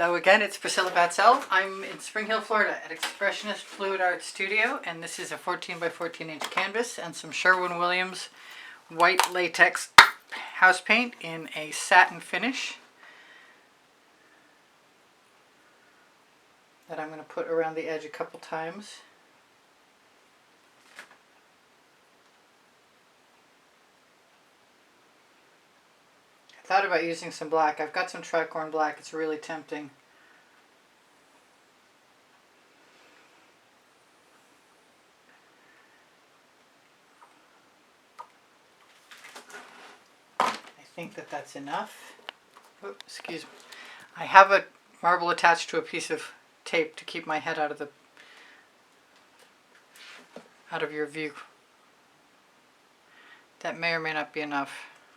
Hello again, it's Priscilla Batzell. I'm in Spring Hill, Florida at Expressionist Fluid Art Studio, and this is a 14 by 14 inch canvas and some Sherwin-Williams white latex house paint in a satin finish that I'm going to put around the edge a couple times. I thought about using some black. I've got some tricorn black. It's really tempting. I think that that's enough. Oops, excuse me. I have a marble attached to a piece of tape to keep my head out of your view. That may or may not be enough.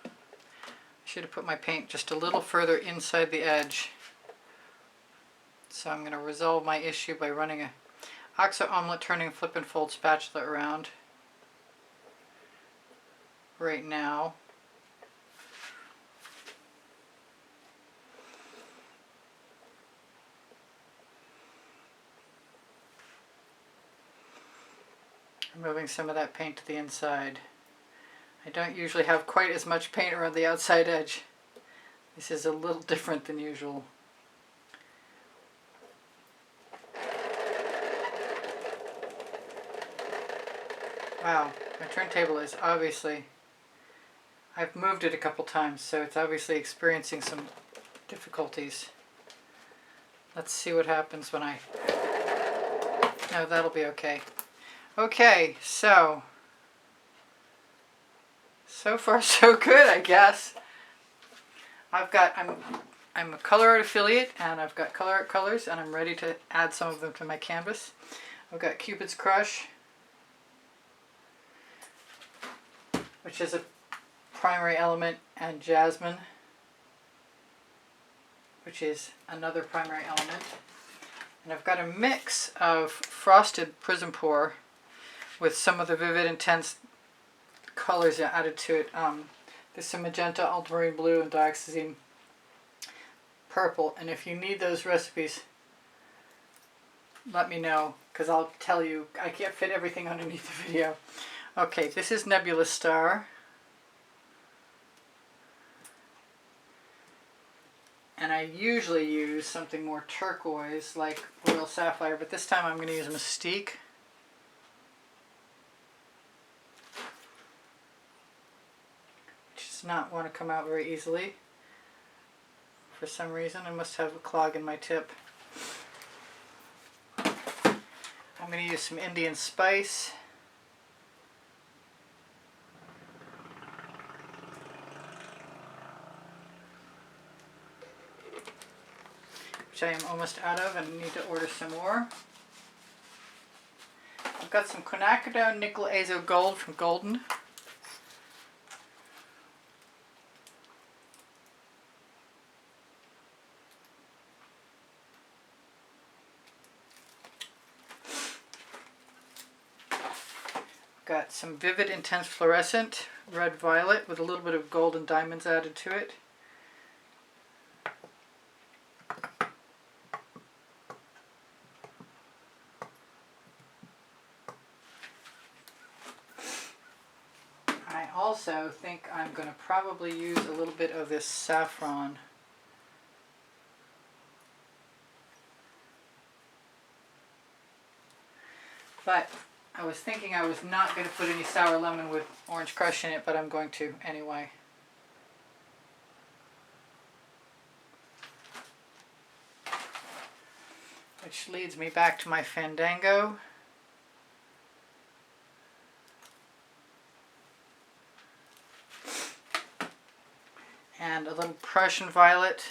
I should have put my paint just a little further inside the edge. So I'm going to resolve my issue by running a Oxo Omelette turning flip and fold spatula around right now. Removing some of that paint to the inside. I don't usually have quite as much paint around the outside edge. This is a little different than usual. Wow, my turntable is obviously, I've moved it a couple times, so it's obviously experiencing some difficulties. Let's see what happens when I, no, that'll be okay. Okay, so far so good, I guess. I'm a color art affiliate, and I've got color art colors, and I'm ready to add some of them to my canvas. I've got Cupid's Crush, which is a primary element, and Jasmine, which is another primary element. And I've got a mix of frosted prism pour with some of the vivid, intense colors added to it. There's some magenta, ultramarine blue, and dioxazine purple. And if you need those recipes, let me know, because I'll tell you. I can't fit everything underneath the video. Okay, this is Nebulous Star. And I usually use something more turquoise, like Royal Sapphire, but this time I'm going to use Mystique. Not want to come out very easily for some reason. I must have a clog in my tip. I'm going to use some Indian Spice, which I am almost out of and need to order some more. I've got some quinacridone nickel azo gold from Golden. Got some Vivid Intense Fluorescent Red Violet with a little bit of gold and diamonds added to it. I also think I'm going to probably use a little bit of this saffron. But I was thinking I was not going to put any sour lemon with orange crush in it, but I'm going to anyway. Which leads me back to my Fandango. And a little Prussian Violet.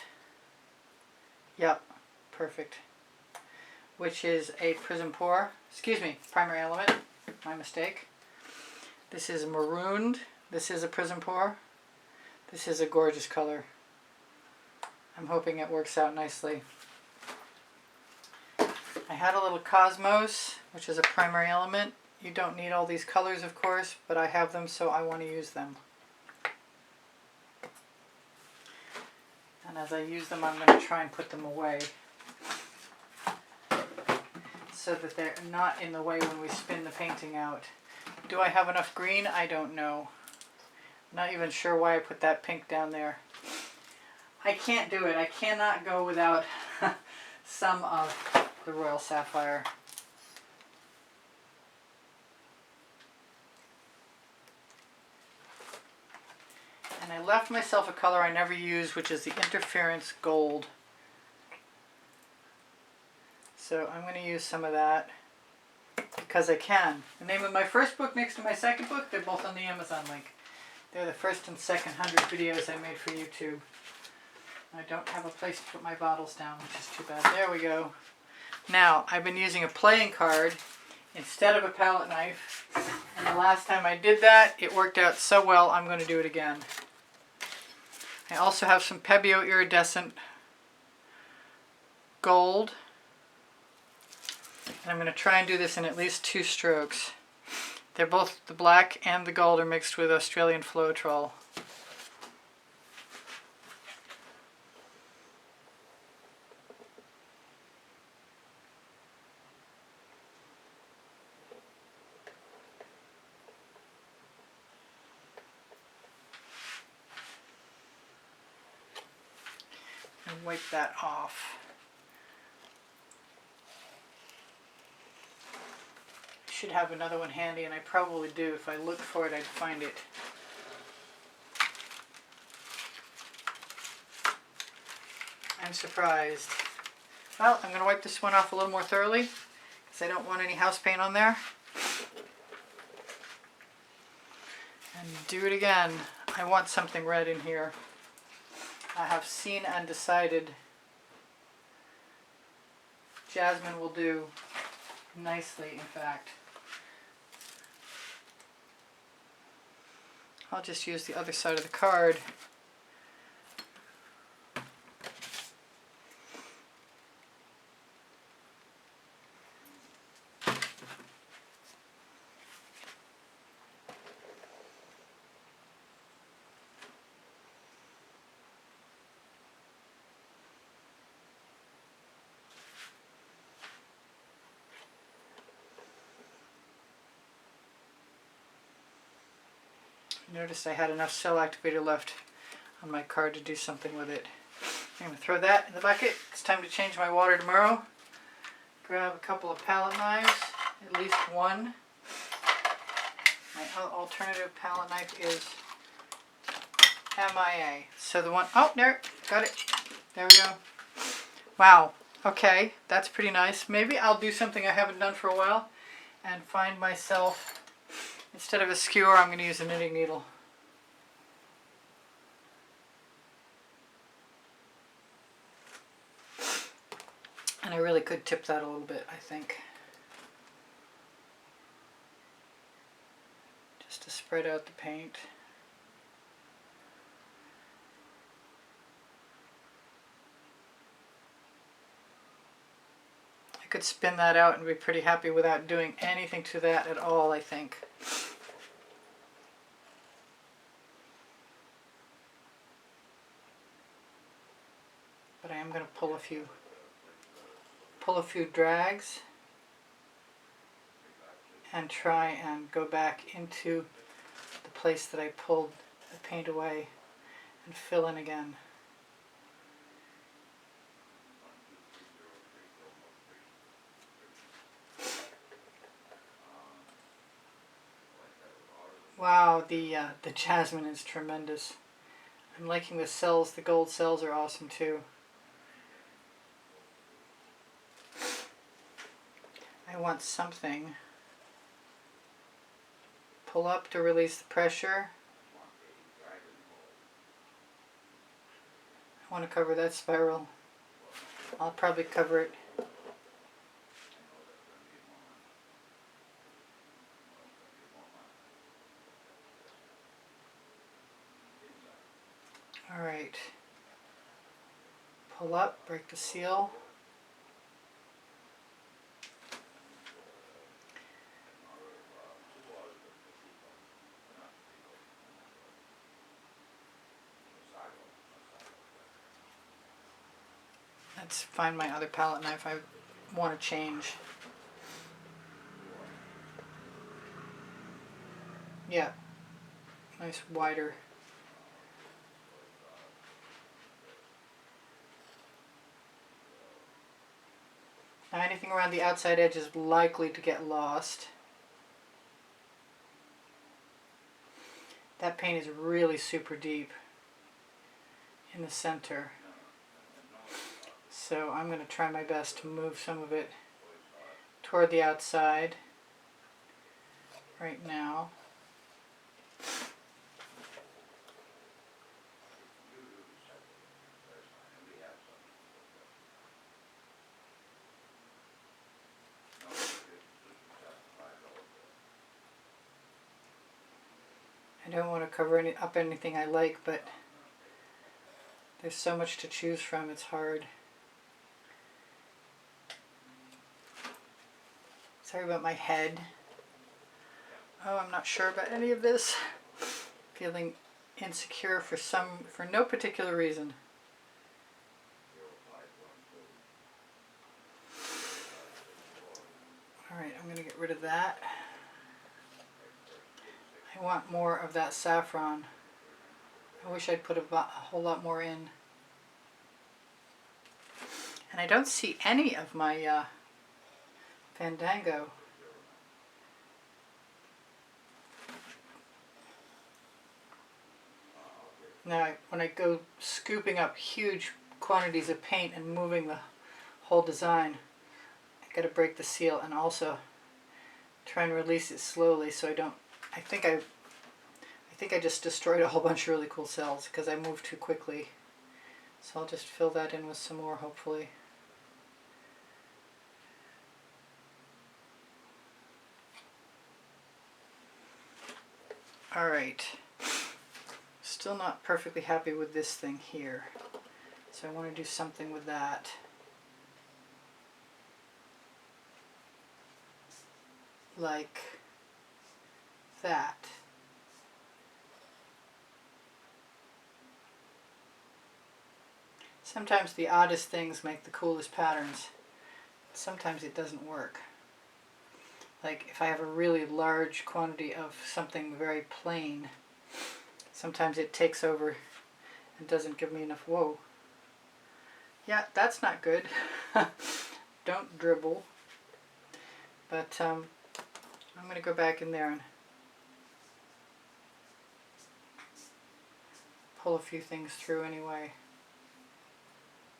Yep, perfect. Which is a prism pour. Excuse me, primary element. My mistake. This is marooned. This is a prism pour. This is a gorgeous color. I'm hoping it works out nicely. I had a little Cosmos, which is a primary element. You don't need all these colors, of course, but I have them, so I want to use them. And as I use them, I'm going to try and put them away so that they're not in the way when we spin the painting out. Do I have enough green? I don't know. Not even sure why I put that pink down there. I can't do it. I cannot go without some of the Royal Sapphire. And I left myself a color I never use, which is the Interference Gold. So I'm going to use some of that because I can. The name of my first book next to my second book, they're both on the Amazon link. They're the first and second 100 videos I made for YouTube. I don't have a place to put my bottles down, which is too bad. There we go. Now, I've been using a playing card instead of a palette knife. And the last time I did that, it worked out so well, I'm going to do it again. I also have some Pebeo Iridescent Gold. And I'm going to try and do this in at least 2 strokes. They're both, the black and the gold are mixed with Australian Floetrol. And wipe that off. Should have another one handy, and I probably do. If I looked for it, I'd find it. I'm surprised. Well, I'm going to wipe this one off a little more thoroughly because I don't want any house paint on there. And do it again. I want something red in here. I have seen and decided jasmine will do nicely, in fact. I'll just use the other side of the card. Noticed I had enough cell activator left on my card to do something with it. I'm going to throw that in the bucket. It's time to change my water tomorrow. Grab a couple of palette knives, at least one. My alternative palette knife is MIA. So the one, oh, there, got it. There we go. Wow, okay, that's pretty nice. Maybe I'll do something I haven't done for a while and find myself, instead of a skewer, I'm going to use a knitting needle. And I really could tip that a little bit, I think. Just to spread out the paint. I could spin that out and be pretty happy without doing anything to that at all, I think. But I am going to pull a few drags and try and go back into the place that I pulled the paint away and fill in again. Wow, the jasmine is tremendous. I'm liking the cells. The gold cells are awesome too. I want something. Pull up to release the pressure. I want to cover that spiral. I'll probably cover it. Alright. Pull up, break the seal. Let's find my other palette knife I want to change. Yeah, nice wider. Now anything around the outside edge is likely to get lost. That paint is really super deep in the center. So I'm going to try my best to move some of it toward the outside right now. I don't want to cover up anything I like, but there's so much to choose from, it's hard. Sorry about my head. Oh, I'm not sure about any of this. Feeling insecure for no particular reason. Alright, I'm going to get rid of that. I want more of that saffron. I wish I'd put a whole lot more in. And I don't see any of my Fandango. Now, when I go scooping up huge quantities of paint and moving the whole design, I gotta break the seal and also try and release it slowly so I don't. I think I just destroyed a whole bunch of really cool cells because I moved too quickly. So I'll just fill that in with some more, hopefully. Alright. Still not perfectly happy with this thing here. So I want to do something with that. Like that. Sometimes the oddest things make the coolest patterns. Sometimes it doesn't work. Like if I have a really large quantity of something very plain, sometimes it takes over and doesn't give me enough. Whoa. Yeah, that's not good. Don't dribble. But I'm going to go back in there and pull a few things through anyway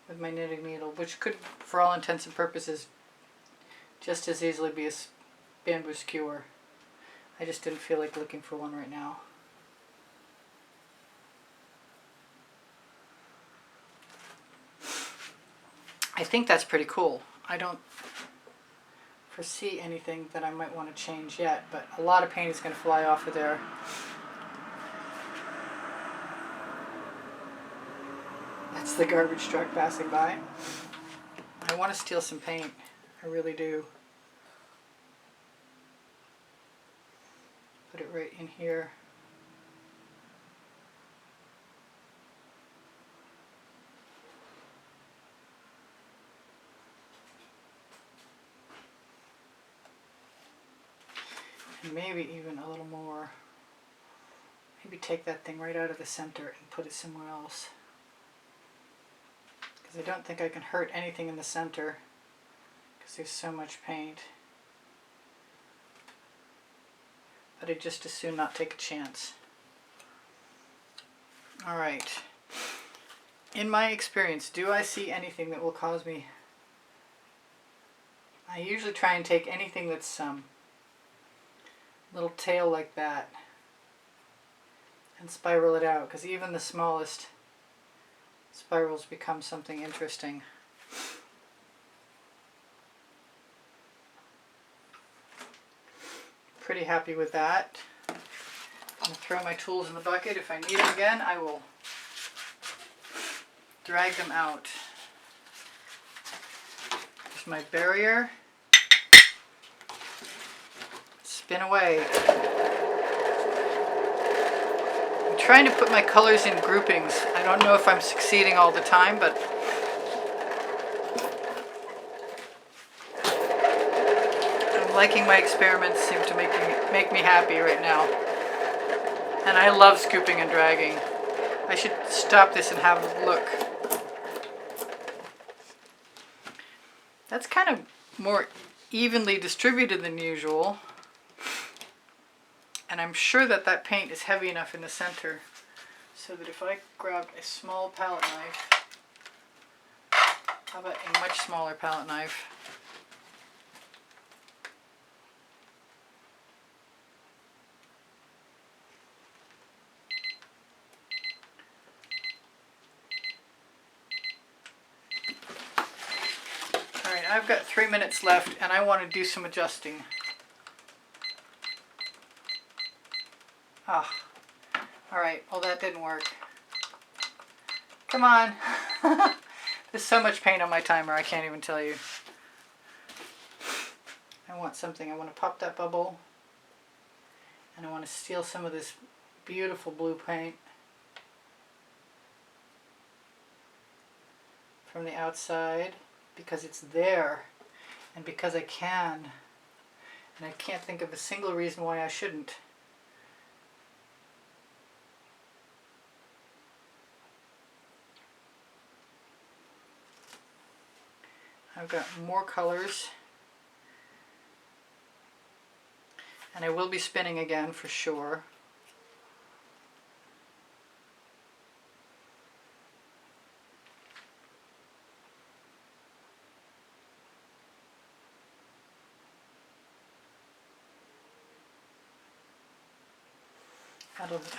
with my knitting needle, which could, for all intents and purposes, just as easily be a bamboo skewer. I just didn't feel like looking for one right now. I think that's pretty cool. I don't foresee anything that I might want to change yet, but a lot of paint is going to fly off of there. That's the garbage truck passing by. I want to steal some paint. I really do. Put it right in here. And maybe even a little more. Maybe take that thing right out of the center and put it somewhere else. Because I don't think I can hurt anything in the center because there's so much paint. But I'd just as soon not take a chance. Alright. In my experience, do I see anything that will cause me... I usually try and take anything that's little tail like that and spiral it out, because even the smallest spirals become something interesting. Pretty happy with that. I'm going to throw my tools in the bucket. If I need them again, I will drag them out. There's my barrier. Spin away. I'm trying to put my colors in groupings. I don't know if I'm succeeding all the time, but liking my experiments seem to make me happy right now. And I love scooping and dragging. I should stop this and have a look. That's kind of more evenly distributed than usual. And I'm sure that that paint is heavy enough in the center so that if I grab a small palette knife, how about a much smaller palette knife? Alright, I've got 3 minutes left and I want to do some adjusting. Ah, alright, well that didn't work. Come on. There's so much paint on my timer, I can't even tell you. I want something, I want to pop that bubble. And I want to steal some of this beautiful blue paint from the outside because it's there and because I can. And I can't think of a single reason why I shouldn't. I've got more colors, and I will be spinning again for sure.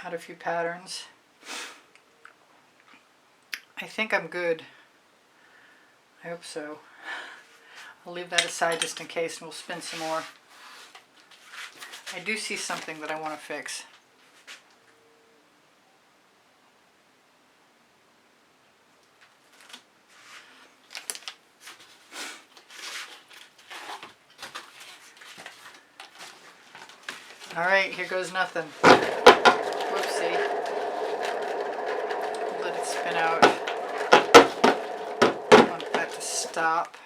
Add a few patterns. I think I'm good. I hope so. I'll leave that aside just in case and we'll spin some more. I do see something that I want to fix. Alright, here goes nothing. Whoopsie. Let it spin out. I want that to stop.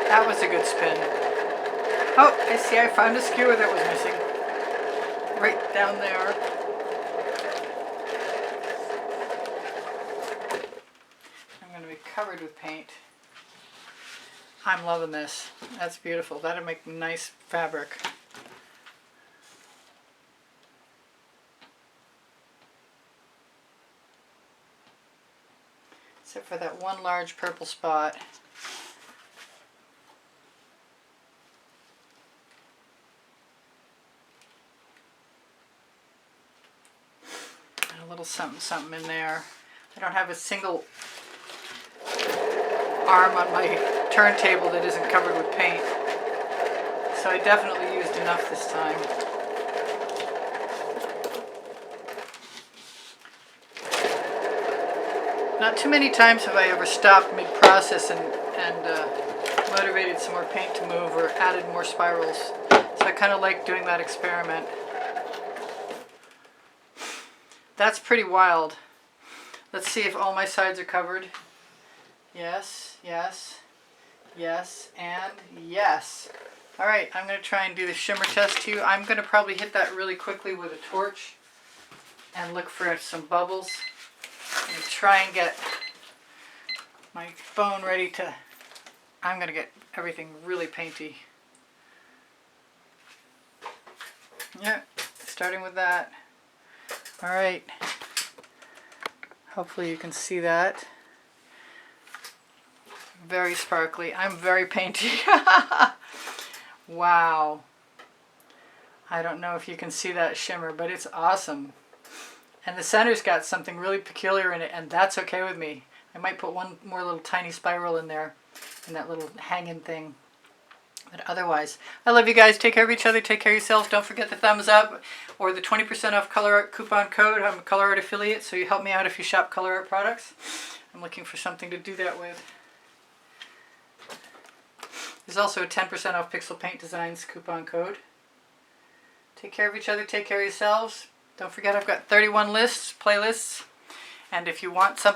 That was a good spin. Oh, I see I found a skewer that was missing. Right down there. I'm going to be covered with paint. I'm loving this. That's beautiful. That'll make nice fabric. Except for that one large purple spot. And a little something in there. I don't have a single arm on my turntable that isn't covered with paint. So I definitely used enough this time. Not too many times have I ever stopped mid-process and motivated some more paint to move or added more spirals. So I kind of like doing that experiment. That's pretty wild. Let's see if all my sides are covered. Yes, yes, yes, and yes. Alright, I'm going to try and do the shimmer test too. I'm going to probably hit that really quickly with a torch and look for some bubbles. I'm going to try and get my phone ready to... I'm going to get everything really painty. Yeah, starting with that. Alright. Hopefully you can see that. Very sparkly. I'm very painty. Wow. I don't know if you can see that shimmer, but it's awesome. And the center's got something really peculiar in it, and that's okay with me. I might put one more little tiny spiral in there, in that little hanging thing. But otherwise, I love you guys. Take care of each other. Take care of yourselves. Don't forget the thumbs up or the 20% off Color Art coupon code. I'm a Color Art affiliate, so you help me out if you shop Color Art products. I'm looking for something to do that with. There's also a 10% off Pixel Paint Designs coupon code. Take care of each other. Take care of yourselves. Don't forget I've got 31 playlists. And if you want something